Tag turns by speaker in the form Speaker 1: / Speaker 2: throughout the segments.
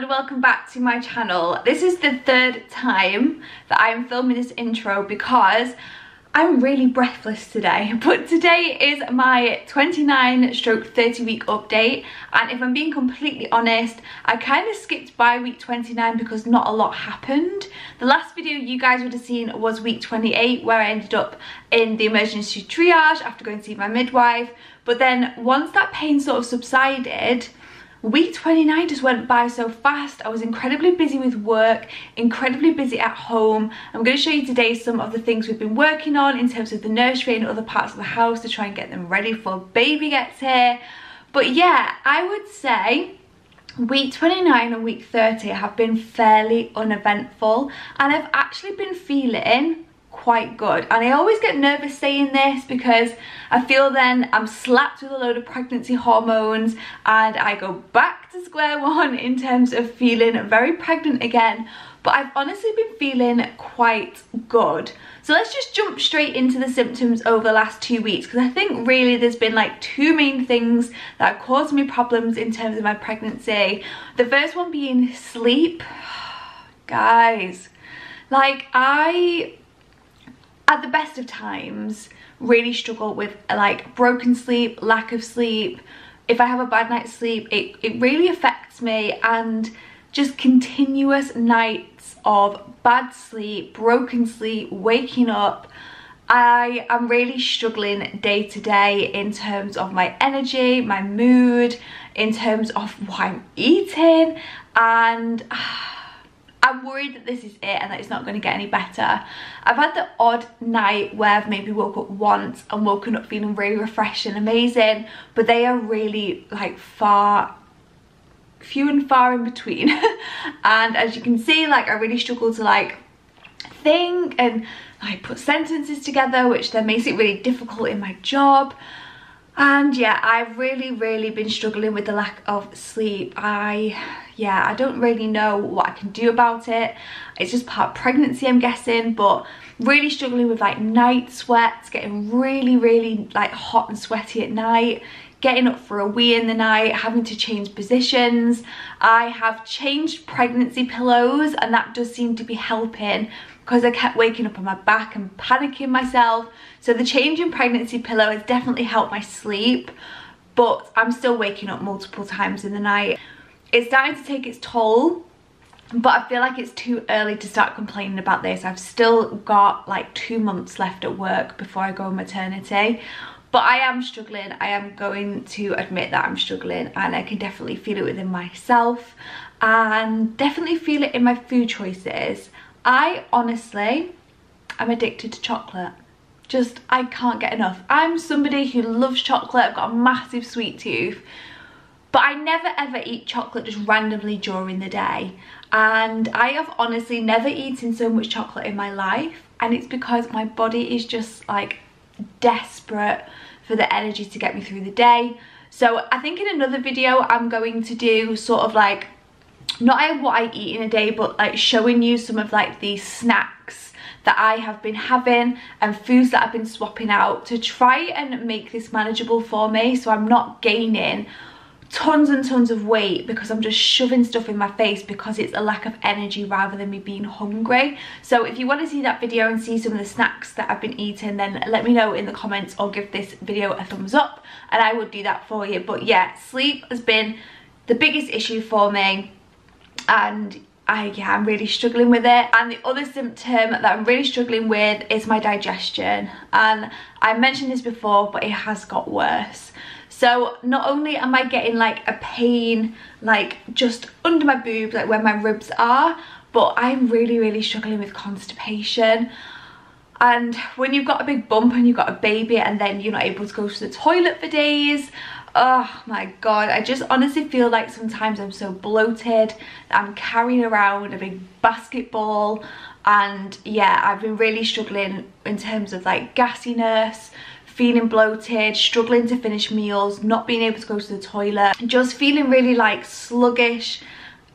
Speaker 1: and welcome back to my channel. This is the third time that I am filming this intro because I'm really breathless today. But today is my 29/30 week update, and if I'm being completely honest, I kind of skipped by week 29 because not a lot happened. The last video you guys would have seen was week 28, where I ended up in the emergency triage after going to see my midwife. But then once that pain sort of subsided, week 29 just went by so fast. I was incredibly busy with work, incredibly busy at home. I'm going to show you today some of the things we've been working on in terms of the nursery and other parts of the house to try and get them ready for baby gets here. But yeah, I would say week 29 and week 30 have been fairly uneventful, and I've actually been feeling quite good. And I always get nervous saying this because I feel then I'm slapped with a load of pregnancy hormones and I go back to square one in terms of feeling very pregnant again. But I've honestly been feeling quite good. So let's just jump straight into the symptoms over the last 2 weeks, because I think really there's been like two main things that have caused me problems in terms of my pregnancy. The first one being sleep. Guys, like at the best of times really struggle with like broken sleep, lack of sleep. If I have a bad night's sleep, it really affects me, and just continuous nights of bad sleep, broken sleep, waking up. I am really struggling day to day in terms of my energy, my mood, in terms of what I'm eating, and I'm worried that this is it and that it's not going to get any better. I've had the odd night where I've maybe woke up once and woken up feeling really refreshed and amazing, but they are really like few and far in between. And as you can see, like I really struggle to like think and like put sentences together, which then makes it really difficult in my job. And yeah, I've really been struggling with the lack of sleep. I don't really know what I can do about it. It's just part of pregnancy, I'm guessing, but really struggling with like night sweats, getting really like hot and sweaty at night, getting up for a wee in the night, having to change positions. I have changed pregnancy pillows, and that does seem to be helping because I kept waking up on my back and panicking myself. So the change in pregnancy pillow has definitely helped my sleep, but I'm still waking up multiple times in the night. It's starting to take its toll, but I feel like it's too early to start complaining about this. I've still got like 2 months left at work before I go on maternity. But I am struggling. I am going to admit that I'm struggling, and I can definitely feel it within myself and definitely feel it in my food choices. I honestly am addicted to chocolate. Just, I can't get enough. I'm somebody who loves chocolate. I've got a massive sweet tooth, but I never ever eat chocolate just randomly during the day. And I have honestly never eaten so much chocolate in my life, and it's because my body is just like desperate for the energy to get me through the day. So I think in another video I'm going to do sort of like not what I eat in a day, but like showing you some of like the snacks that I have been having and foods that I've been swapping out to try and make this manageable for me, so I'm not gaining tons and tons of weight because I'm just shoving stuff in my face because it's a lack of energy rather than me being hungry. So if you want to see that video and see some of the snacks that I've been eating, then let me know in the comments or give this video a thumbs up and I will do that for you. But yeah, sleep has been the biggest issue for me, and I'm really struggling with it. And the other symptom that I'm really struggling with is my digestion, and I mentioned this before, but it has got worse. So not only am I getting like a pain like just under my boobs, like where my ribs are, but I'm really struggling with constipation. And when you've got a big bump and you've got a baby and then you're not able to go to the toilet for days, oh my god, I just honestly feel like sometimes I'm so bloated that I'm carrying around a big basketball. And yeah, I've been really struggling in terms of like gassiness, feeling bloated, struggling to finish meals, not being able to go to the toilet, just feeling really like sluggish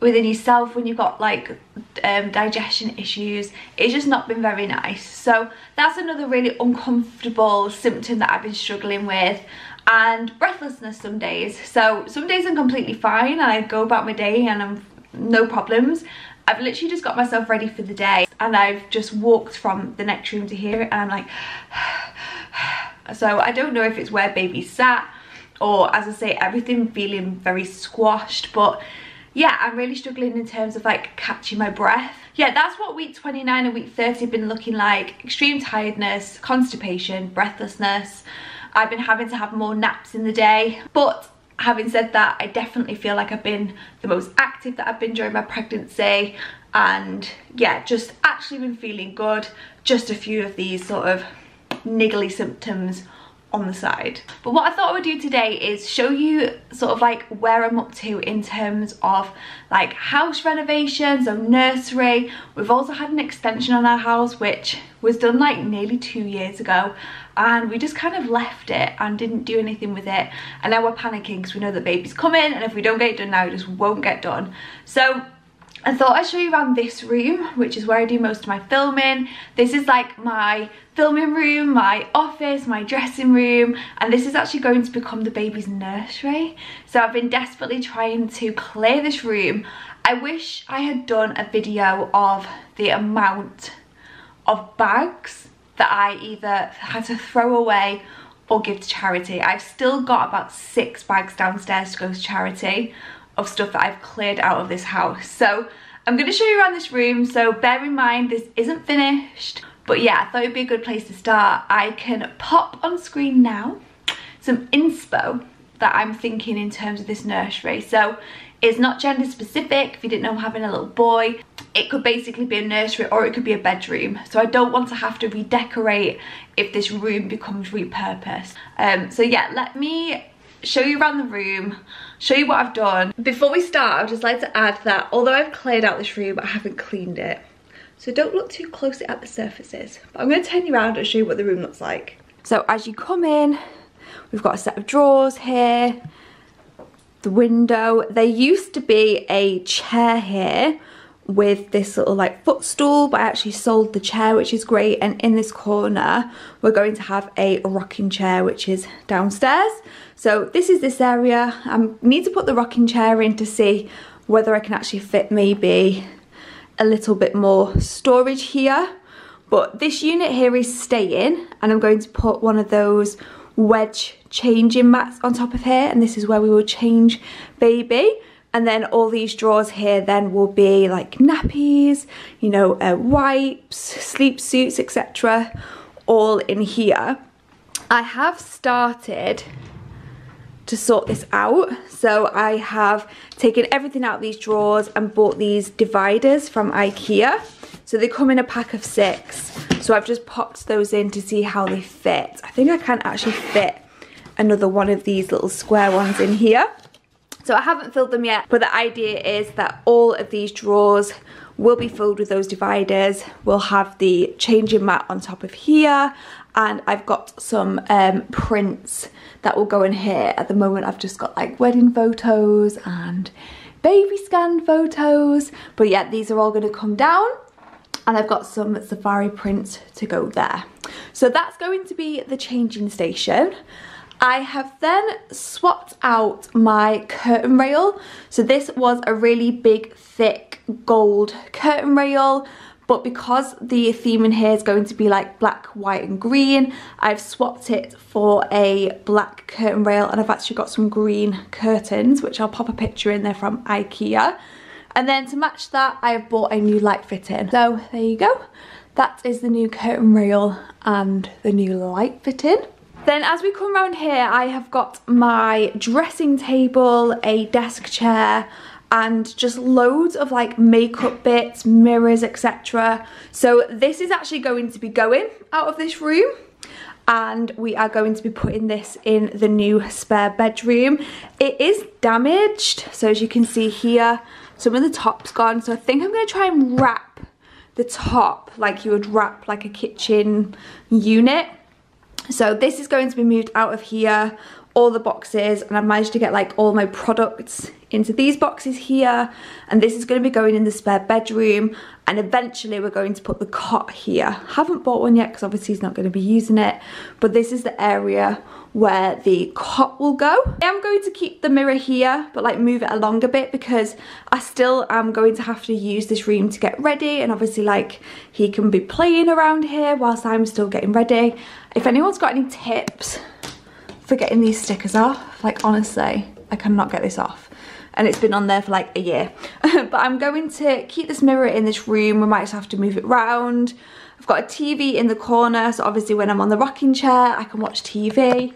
Speaker 1: within yourself when you've got like digestion issues. It's just not been very nice. So that's another really uncomfortable symptom that I've been struggling with. And breathlessness some days. So some days I'm completely fine and I go about my day and I'm no problems. I've literally just got myself ready for the day, and I've just walked from the next room to here, and I'm like so I don't know if it's where baby sat, or, as I say, everything feeling very squashed. But yeah, I'm really struggling in terms of like catching my breath. Yeah, that's what week 29 and week 30 have been looking like. Extreme tiredness, constipation, breathlessness. I've been having to have more naps in the day. But having said that, I definitely feel like I've been the most active that I've been during my pregnancy. And yeah, just actually been feeling good. Just a few of these sort of niggly symptoms on the side. But what I thought I would do today is show you sort of like where I'm up to in terms of like house renovations or nursery. We've also had an extension on our house, which was done like nearly 2 years ago, and we just kind of left it and didn't do anything with it. And now we're panicking because we know that baby's coming, and if we don't get it done now, it just won't get done. So I thought I'd show you around this room, which is where I do most of my filming. This is like my filming room, my office, my dressing room, and this is actually going to become the baby's nursery. So I've been desperately trying to clear this room. I wish I had done a video of the amount of bags that I either had to throw away or give to charity. I've still got about 6 bags downstairs to go to charity of stuff that I've cleared out of this house. So I'm going to show you around this room, so bear in mind this isn't finished, but yeah, I thought it'd be a good place to start. I can pop on screen now some inspo that I'm thinking in terms of this nursery. So it's not gender specific. If you didn't know I'm having a little boy, it could basically be a nursery or it could be a bedroom. So I don't want to have to redecorate if this room becomes repurposed. So yeah, let me show you around the room, show you what I've done. Before we start, I would just like to add that although I've cleared out this room, I haven't cleaned it. So don't look too closely at the surfaces. But I'm going to turn you around and show you what the room looks like. So as you come in, we've got a set of drawers here, the window. There used to be a chair here with this little like footstool, but I actually sold the chair, which is great. And in this corner, we're going to have a rocking chair, which is downstairs. So this is this area. I need to put the rocking chair in to see whether I can actually fit maybe a little bit more storage here. But this unit here is staying, and I'm going to put one of those wedge changing mats on top of here, and this is where we will change baby. And then all these drawers here then will be like nappies, you know, wipes, sleep suits, etc. all in here. I have started to sort this out. So I have taken everything out of these drawers and bought these dividers from IKEA. So they come in a pack of 6. So I've just popped those in to see how they fit. I think I can actually fit another one of these little square ones in here. So I haven't filled them yet, but the idea is that all of these drawers will be filled with those dividers. We'll have the changing mat on top of here, and I've got some prints that will go in here. At the moment I've just got like wedding photos and baby scan photos, but yeah, these are all going to come down, and I've got some safari prints to go there. So that's going to be the changing station. I have then swapped out my curtain rail. So this was a really big, thick gold curtain rail, but because the theme in here is going to be like black, white and green, I've swapped it for a black curtain rail, and I've actually got some green curtains, which I'll pop a picture in there from IKEA. And then to match that, I have bought a new light fitting. So there you go. That is the new curtain rail and the new light fitting. Then as we come around here, I have got my dressing table, a desk chair, and just loads of like makeup bits, mirrors, etc. So this is actually going to be going out of this room, and we are going to be putting this in the new spare bedroom. It is damaged, so as you can see here, some of the top's gone. So I think I'm going to try and wrap the top like you would wrap like a kitchen unit. So this is going to be moved out of here. all the boxes, and I've managed to get like all my products into these boxes here, and this is going to be going in the spare bedroom, and eventually we're going to put the cot here. Haven't bought one yet because obviously he's not going to be using it, but this is the area where the cot will go. I am going to keep the mirror here, but like move it along a bit because I still am going to have to use this room to get ready, and obviously like he can be playing around here whilst I'm still getting ready. If anyone's got any tips for getting these stickers off, like honestly, I cannot get this off. And it's been on there for like a year. But I'm going to keep this mirror in this room. We might just have to move it round. I've got a TV in the corner, so obviously when I'm on the rocking chair, I can watch TV.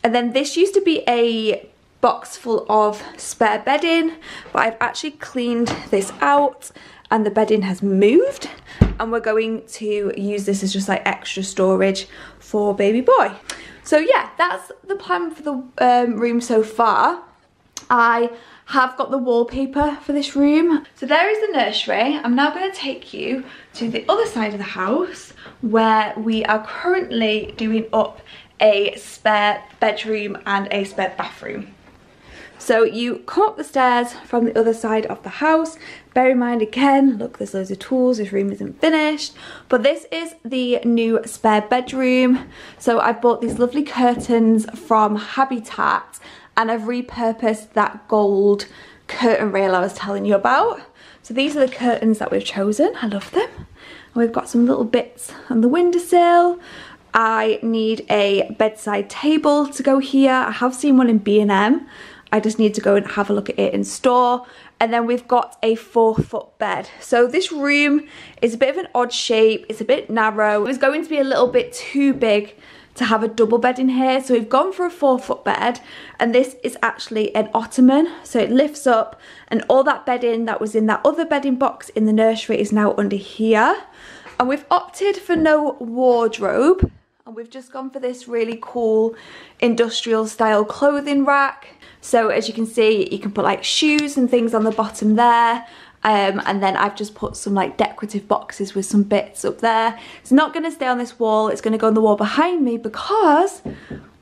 Speaker 1: And then this used to be a box full of spare bedding, but I've actually cleaned this out and the bedding has moved. And we're going to use this as just like extra storage for baby boy. So yeah, that's the plan for the room so far. I have got the wallpaper for this room. So there is the nursery. I'm now going to take you to the other side of the house where we are currently doing up a spare bedroom and a spare bathroom. So you come up the stairs from the other side of the house. Bear in mind again, look, there's loads of tools, this room isn't finished, but this is the new spare bedroom. So I've bought these lovely curtains from Habitat, and I've repurposed that gold curtain rail I was telling you about. So these are the curtains that we've chosen. I love them. And we've got some little bits on the windowsill. I need a bedside table to go here. I have seen one in B&M. I just need to go and have a look at it in store. And then we've got a 4-foot bed. So this room is a bit of an odd shape. It's a bit narrow. It was going to be a little bit too big to have a double bed in here, so we've gone for a 4-foot bed, and this is actually an ottoman, so it lifts up, and all that bedding that was in that other bedding box in the nursery is now under here. And we've opted for no wardrobe, and we've just gone for this really cool industrial style clothing rack. So as you can see, you can put like shoes and things on the bottom there. And then I've just put some like decorative boxes with some bits up there. It's not going to stay on this wall, it's going to go on the wall behind me, because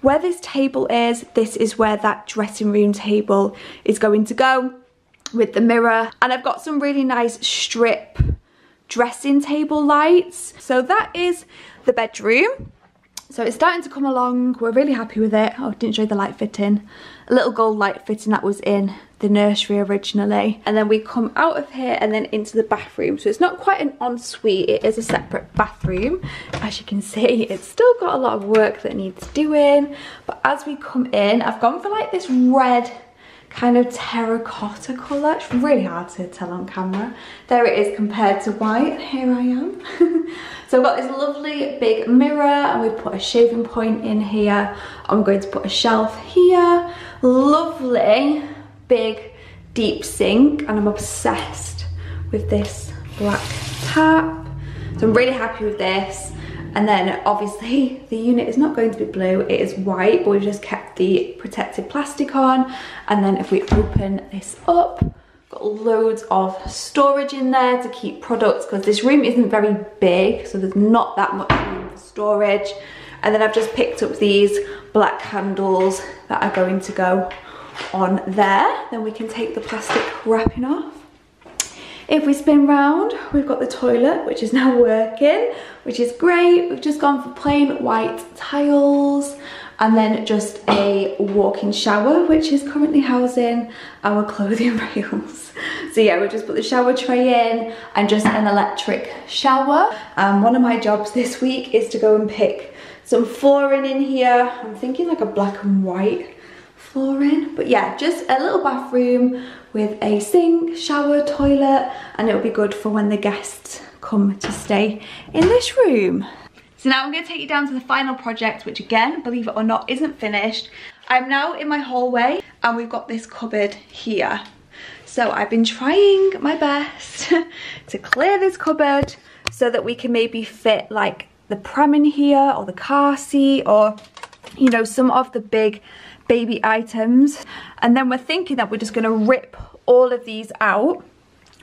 Speaker 1: where this table is, this is where that dressing room table is going to go with the mirror. And I've got some really nice strip dressing table lights. So that is the bedroom. So it's starting to come along, we're really happy with it. Oh, I didn't show you the light fitting. A little gold light fitting that was in the nursery originally. And then we come out of here and then into the bathroom. So it's not quite an ensuite, it is a separate bathroom. As you can see, it's still got a lot of work that needs doing. But as we come in, I've gone for like this red kind of terracotta colour. It's really hard to tell on camera. There it is compared to white, and here I am. So I've got this lovely big mirror, and we've put a shaving point in here. I'm going to put a shelf here. Lovely big deep sink, and I'm obsessed with this black tap. So I'm really happy with this. And then obviously the unit is not going to be blue, it is white, but we've just kept the protective plastic on. And then if we open this up, got loads of storage in there to keep products, because this room isn't very big, so there's not that much room for storage. And then I've just picked up these black candles that are going to go on there. Then we can take the plastic wrapping off. If we spin round, we've got the toilet, which is now working, which is great. We've just gone for plain white tiles, and then just a walk-in shower, which is currently housing our clothing rails. So yeah, we've just put the shower tray in and just an electric shower. One of my jobs this week is to go and pick some flooring in here. I'm thinking like a black and white flooring, but yeah, just a little bathroom with a sink, shower, toilet, and it'll be good for when the guests come to stay in this room. So now I'm going to take you down to the final project, which again, believe it or not, isn't finished. I'm now in my hallway, and we've got this cupboard here. So I've been trying my best to clear this cupboard so that we can maybe fit like the pram in here, or the car seat, or you know, some of the big baby items. And then we're thinking that we're just going to rip all of these out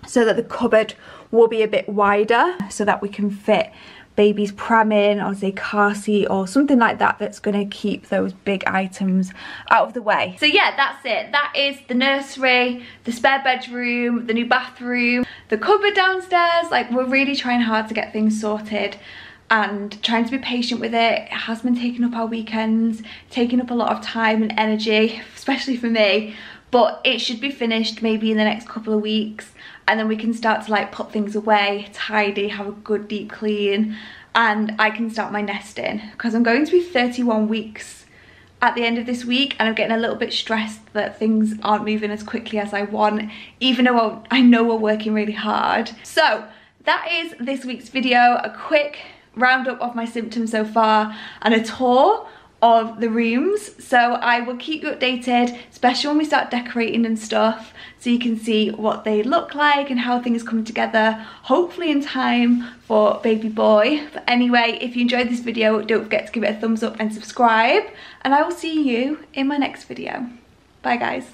Speaker 1: so that the cupboard will be a bit wider, so that we can fit baby's pramming or say car seat or something like that that's going to keep those big items out of the way. So yeah, that's it. That is the nursery, the spare bedroom, the new bathroom, the cupboard downstairs. Like, we're really trying hard to get things sorted and trying to be patient with it. It has been taking up our weekends, taking up a lot of time and energy, especially for me, but it should be finished maybe in the next couple of weeks, and then we can start to like put things away, tidy, have a good deep clean, and I can start my nesting, because I'm going to be 31 weeks at the end of this week, and I'm getting a little bit stressed that things aren't moving as quickly as I want, even though I know we're working really hard. So that is this week's video, a quick roundup of my symptoms so far and a tour of the rooms. So I will keep you updated, especially when we start decorating and stuff, so you can see what they look like and how things come together, hopefully in time for baby boy. But anyway, if you enjoyed this video, don't forget to give it a thumbs up and subscribe, and I will see you in my next video. Bye guys.